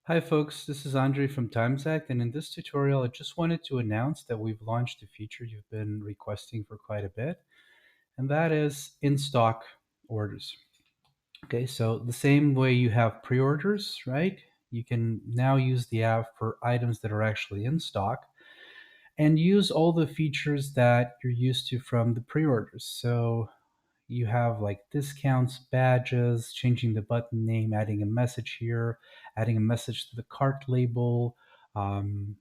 Hi folks, this is Andre from Timesact, and in this tutorial I just wanted to announce that we've launched a feature you've been requesting for quite a bit, and that is in-stock orders. Okay, so the same way you have pre-orders, right? You can now use the app for items that are actually in stock and use all the features that you're used to from the pre-orders. So you have like discounts, badges, changing the button name, adding a message here, adding a message to the cart label, um,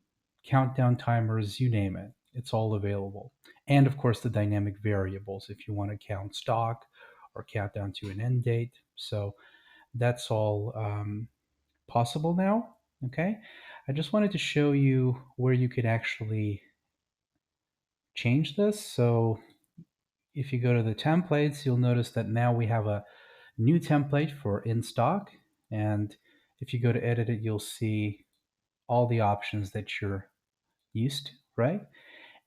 countdown timers, you name it. It's all available. And of course, the dynamic variables if you want to count stock or count down to an end date. So that's all possible now. Okay. I just wanted to show you where you could actually change this. So if you go to the templates, you'll notice that now we have a new template for in stock. And if you go to edit it, you'll see all the options that you're used to, right?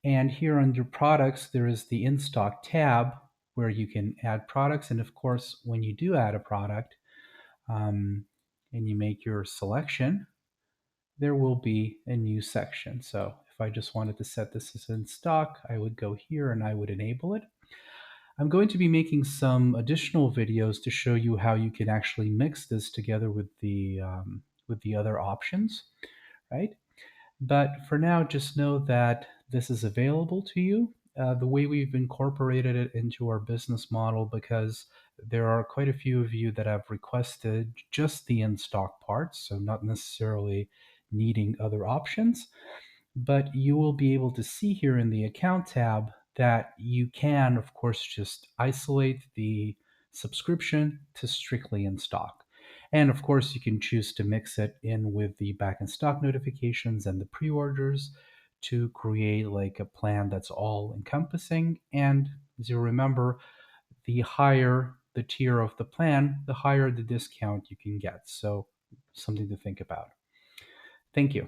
And here under products, there is the in stock tab where you can add products. And of course, when you do add a product and you make your selection, there will be a new section. So if I just wanted to set this as in stock, I would go here and I would enable it. I'm going to be making some additional videos to show you how you can actually mix this together with the other options, right? But for now, just know that this is available to you. The way we've incorporated it into our business model, because there are quite a few of you that have requested just the in-stock parts, so not necessarily needing other options. But you will be able to see here in the account tab that you can, of course, just isolate the subscription to strictly in stock. And of course, you can choose to mix it in with the back in stock notifications and the pre-orders to create like a plan that's all encompassing. And as you remember, the higher the tier of the plan, the higher the discount you can get. So something to think about. Thank you.